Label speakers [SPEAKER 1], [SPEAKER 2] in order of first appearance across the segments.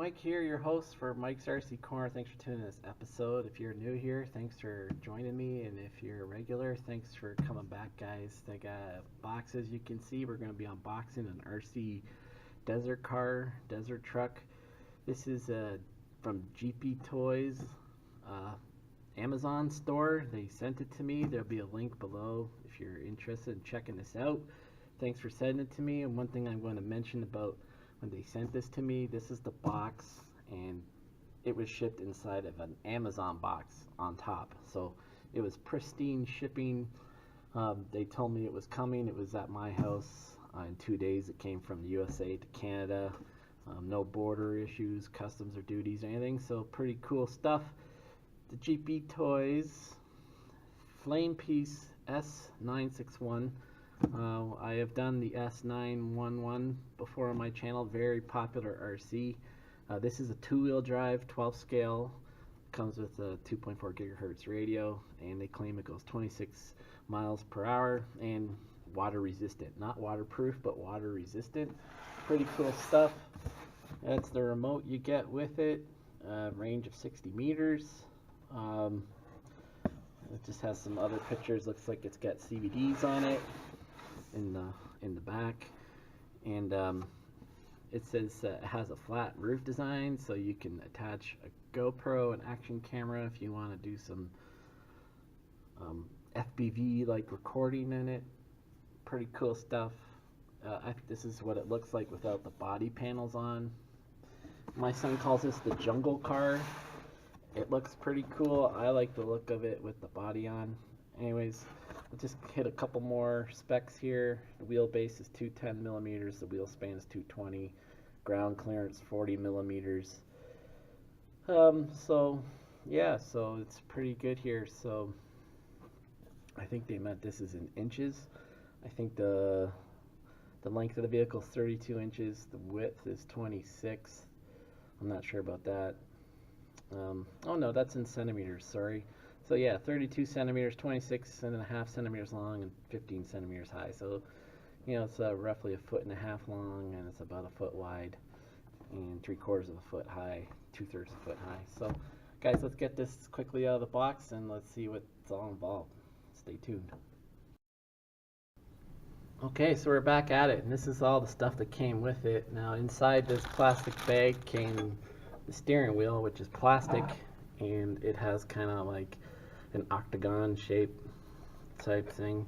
[SPEAKER 1] Mike here, your host for Mike's RC Corner. Thanks for tuning in this episode. If you're new here, thanks for joining me, and if you're a regular, thanks for coming back, guys. I got boxes you can see. We're going to be unboxing an RC desert truck. This is from GP Toys Amazon store. They sent it to me. There'll be a link below if you're interested in checking this out. Thanks for sending it to me. And one thing I'm going to mention about when they sent this to me, this is the box, and it was shipped inside of an Amazon box on top. So it was pristine shipping. They told me it was coming. It was at my house in 2 days. It came from the USA to Canada. No border issues, customs or duties or anything. So pretty cool stuff. The GP Toys Flame Piece S916. I have done the S911 before on my channel, very popular RC. This is a two-wheel drive, 12 scale, comes with a 2.4 gigahertz radio, and they claim it goes 26 miles per hour and water resistant. Not waterproof, but water resistant. Pretty cool stuff. That's the remote you get with it, range of 60 meters. It just has some other pictures. Looks like it's got CVDs on it in the back, and it says it has a flat roof design, so you can attach a GoPro, an action camera if you want to do some FPV like recording in it. Pretty cool stuff. I think this is what it looks like without the body panels on. My son calls this the jungle car. It looks pretty cool. I like the look of it with the body on. Anyways, I'll just hit a couple more specs here. The wheelbase is 210 millimeters. The wheel span is 220. Ground clearance 40 millimeters. So yeah, so it's pretty good here. So I think they meant this is in inches. I think the length of the vehicle is 32 inches. The width is 26. I'm not sure about that. Oh no, that's in centimeters, sorry. So yeah, 32 centimeters, 26.5 centimeters long, and 15 centimeters high. So, you know, it's roughly 1.5 feet long, and it's about 1 foot wide, and 3/4 of a foot high, 2/3 of a foot high. So, guys, let's get this quickly out of the box, and let's see what's all involved. Stay tuned. Okay, so we're back at it, and this is all the stuff that came with it. Now, inside this plastic bag came the steering wheel, which is plastic, and it has kind of like an octagon shape type thing,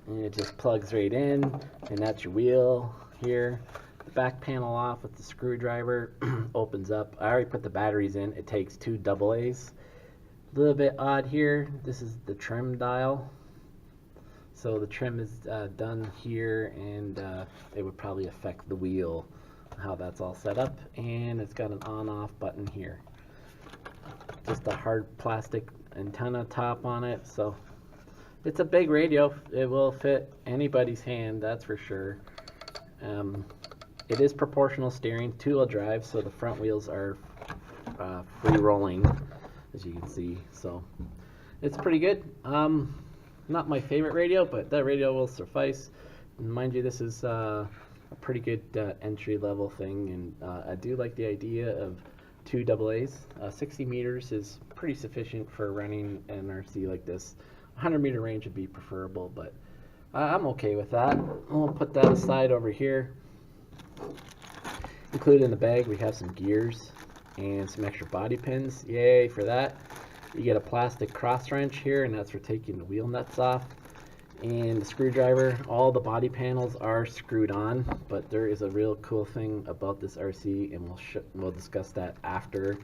[SPEAKER 1] and it just plugs right in, and that's your wheel here. The back panel off with the screwdriver opens up. I already put the batteries in. It takes 2 AA's. A little bit odd here, this is the trim dial. So the trim is done here, and it would probably affect the wheel, how that's all set up. And it's got an on-off button here. Just a hard plastic antenna top on it, so it's a big radio. It will fit anybody's hand, that's for sure. It is proportional steering, 2-wheel drive, so the front wheels are free rolling, as you can see. So it's pretty good. Not my favorite radio, but that radio will suffice. And mind you, this is a pretty good entry-level thing, and I do like the idea of 2 AA's. 60 meters is pretty sufficient for running an RC like this. 100-meter range would be preferable, but I'm okay with that. I'll put that aside over here. Included in the bag, we have some gears and some extra body pins. Yay for that. You get a plastic cross wrench here, and that's for taking the wheel nuts off. And the screwdriver. All the body panels are screwed on, but there is a real cool thing about this RC, and we'll discuss that after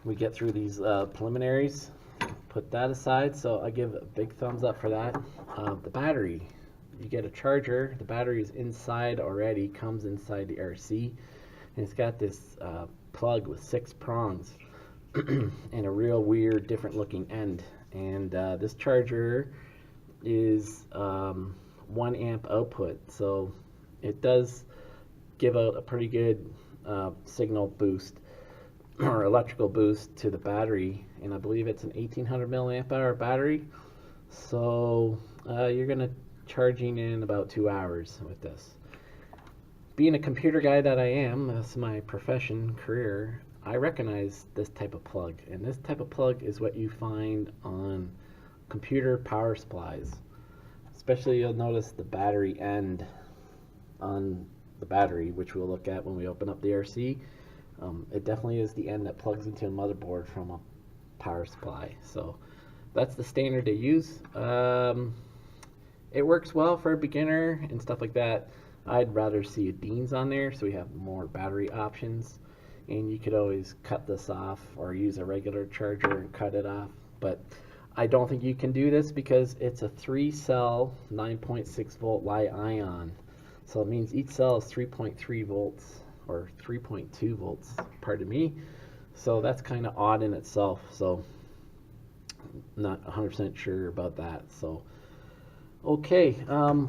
[SPEAKER 1] we get through these preliminaries. Put that aside. So I give a big thumbs up for that. The battery. You get a charger. The battery is inside already. Comes inside the RC, and it's got this plug with 6 prongs. And a real weird different looking end, and this charger is 1 amp output, so it does give out a pretty good signal boost or electrical boost to the battery, and I believe it's an 1800 milliamp hour battery, so you're gonna charging in about 2 hours with this. being a computer guy that I am, that's my profession, career, I recognize this type of plug. And this type of plug is what you find on computer power supplies. Especially you'll notice the battery end on the battery, which we'll look at when we open up the RC. It definitely is the end that plugs into a motherboard from a power supply. So that's the standard they use. It works well for a beginner and stuff like that. I'd rather see a Dean's on there so we have more battery options. And you could always cut this off or use a regular charger and cut it off. But I don't think you can do this because it's a 3-cell 9.6 volt Li-ion. So it means each cell is 3.3 volts or 3.2 volts, pardon me. So that's kind of odd in itself. So not 100% sure about that. So okay,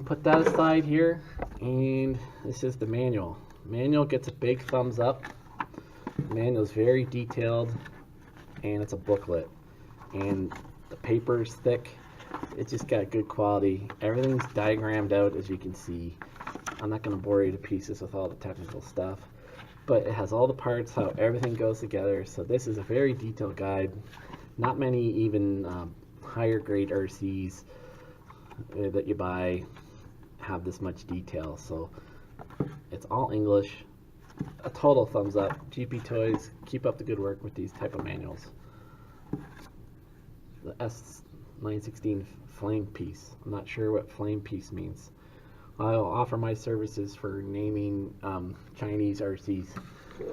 [SPEAKER 1] put that aside here, and this is the manual. Manual gets a big thumbs up. The manual is very detailed, and it's a booklet, and the paper is thick. It's just got good quality. Everything's diagrammed out, as you can see. I'm not going to bore you to pieces with all the technical stuff, but it has all the parts, how everything goes together. So this is a very detailed guide. Not many even higher grade RCs that you buy have this much detail. So it's all English. A total thumbs up. GP Toys, keep up the good work with these type of manuals. The S916 flame piece. I'm not sure what flame piece means. I'll offer my services for naming Chinese RCs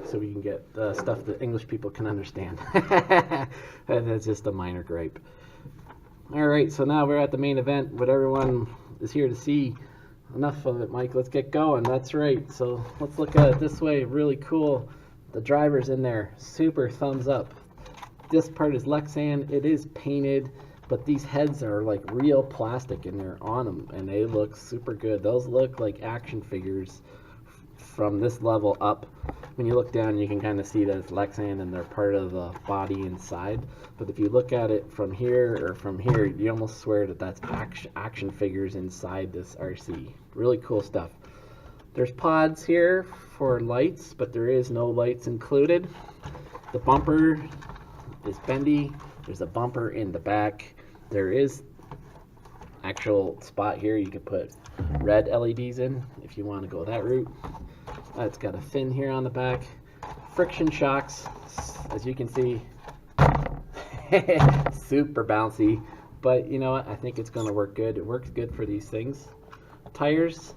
[SPEAKER 1] so we can get stuff that English people can understand. That's just a minor gripe. Alright, so now we're at the main event, what everyone is here to see. Enough of it, Mike. Let's get going. That's right. So let's look at it this way. Really cool. The driver's in there. Super thumbs up. This part is Lexan. It is painted, but these heads are like real plastic and they're on them, and they look super good. Those look like action figures from this level up. When you look down, you can kind of see that it's Lexan and they're part of the body inside. But if you look at it from here or from here, you almost swear that that's action figures inside this RC. Really cool stuff. There's pods here for lights, but there is no lights included. The bumper is bendy. There's a bumper in the back. There is actual spot here you could put red LEDs in if you want to go that route. It's got a fin here on the back. Friction shocks, as you can see. Super bouncy, but you know what? I think it's going to work good. It works good for these things. Tires,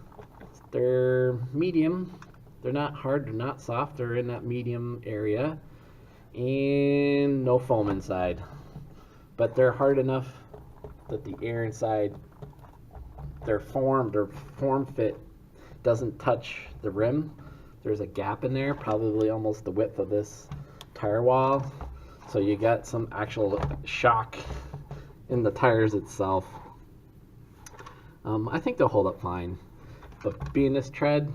[SPEAKER 1] they're medium. They're not hard, they're not soft. They're in that medium area. And no foam inside. But they're hard enough that the air inside, their form fit doesn't touch the rim. There's a gap in there, probably almost the width of this tire wall. So you got some actual shock in the tires itself. I think they'll hold up fine. But being this tread,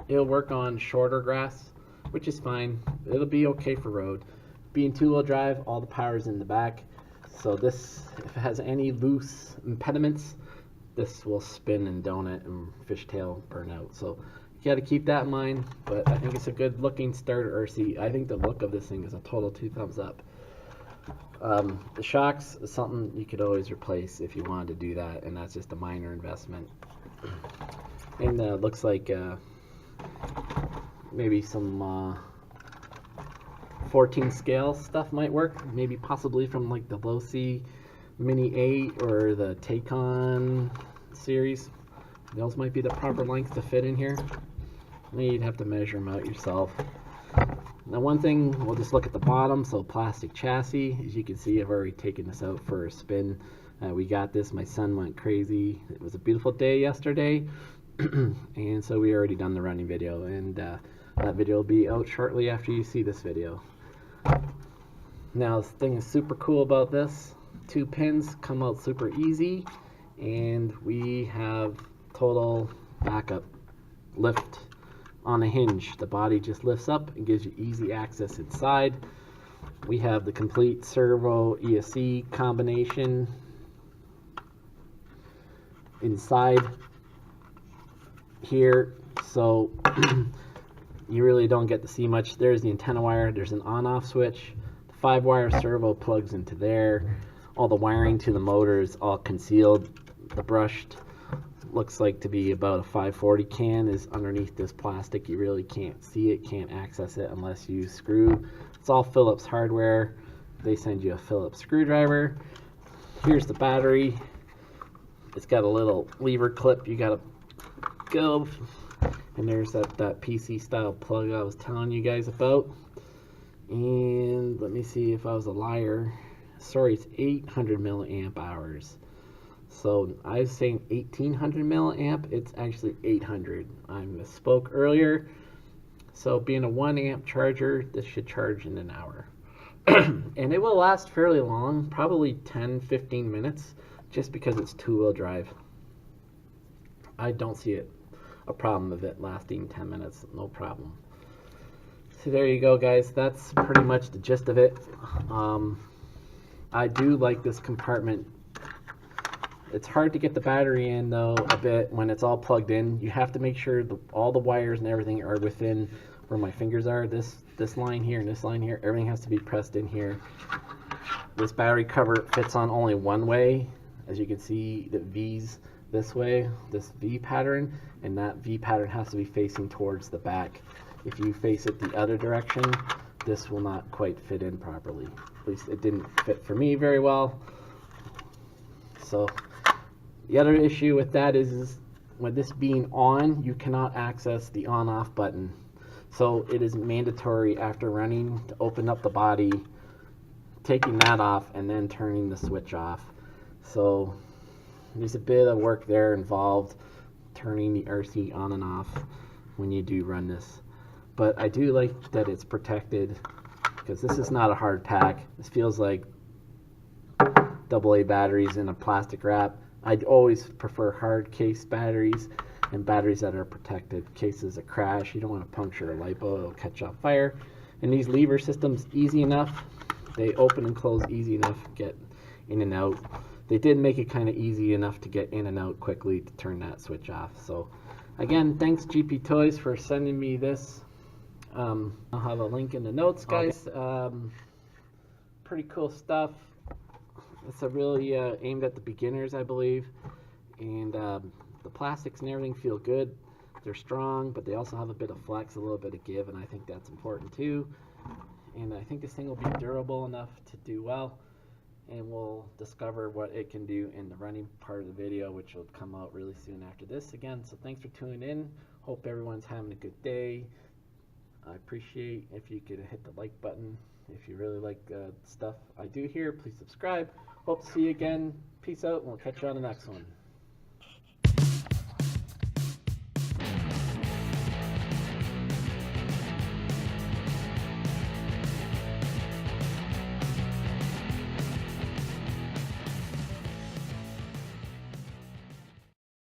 [SPEAKER 1] it'll work on shorter grass, which is fine. It'll be okay for road. Being two-wheel drive, all the power's in the back. So this, if it has any loose impediments, this will spin and donut and fishtail burn out. So you got to keep that in mind, but I think it's a good looking starter RC. I think the look of this thing is a total 2 thumbs up. The shocks is something you could always replace if you wanted to do that, and that's just a minor investment. And looks like maybe some 14 scale stuff might work, maybe possibly from like the Low C Mini 8 or the Taycan series. Those might be the proper length to fit in here. You'd have to measure them out yourself. Now one thing, we'll just look at the bottom. So plastic chassis. As you can see, I've already taken this out for a spin. We got this, my son went crazy. It was a beautiful day yesterday. And so we already done the running video, and that video will be out shortly after you see this video. Now the thing is super cool about this, 2 pins come out super easy, and we have total backup lift on a hinge. The body just lifts up and gives you easy access inside. We have the complete servo ESC combination inside here. So you really don't get to see much. There's the antenna wire. There's an on-off switch. The 5-wire servo plugs into there. All the wiring to the motor is all concealed. The brushed looks like to be about a 540 can is underneath this plastic. You really can't see it, can't access it unless you screw. It's all Phillips hardware. They send you a Phillips screwdriver. Here's the battery. It's got a little lever clip you gotta go, and there's that PC style plug I was telling you guys about. And let me see if I was a liar. Sorry, it's 800 milliamp hours. So I was saying 1800 milliamp, it's actually 800. I misspoke earlier. So being a 1 amp charger, this should charge in an hour. And it will last fairly long, probably 10-15 minutes, just because it's 2-wheel drive. I don't see a problem of it lasting 10 minutes, no problem. So there you go, guys. That's pretty much the gist of it. I do like this compartment. It's hard to get the battery in though a bit when it's all plugged in. You have to make sure all the wires and everything are within where my fingers are. This line here and this line here, everything has to be pressed in here. This battery cover fits on only one way. As you can see, the V's this way, this V pattern, and that V pattern has to be facing towards the back. If you face it the other direction, this will not quite fit in properly. At least it didn't fit for me very well. So the other issue with that is with this being on, you cannot access the on-off button. So it is mandatory after running to open up the body, taking that off, and then turning the switch off. So there's a bit of work there involved, turning the RC on and off when you do run this. But I do like that it's protected, because this is not a hard pack. This feels like AA batteries in a plastic wrap. I'd always prefer hard case batteries and batteries that are protected. In case there's a crash, you don't want to puncture a LiPo, it'll catch on fire. And these lever systems, easy enough. They open and close easy enough, get in and out. They did make it kind of easy enough to get in and out quickly to turn that switch off. So again, thanks GP Toys for sending me this. I'll have a link in the notes, guys. Okay. Pretty cool stuff. It's a really aimed at the beginners, I believe. And the plastics and everything feel good. They're strong, but they also have a bit of flex, a little bit of give, and I think that's important too. And I think this thing will be durable enough to do well. And we'll discover what it can do in the running part of the video, which will come out really soon after this again. So thanks for tuning in. Hope everyone's having a good day. I appreciate if you could hit the like button. If you really like stuff I do here, please subscribe. Hope to see you again. Peace out, and we'll catch you on the next one.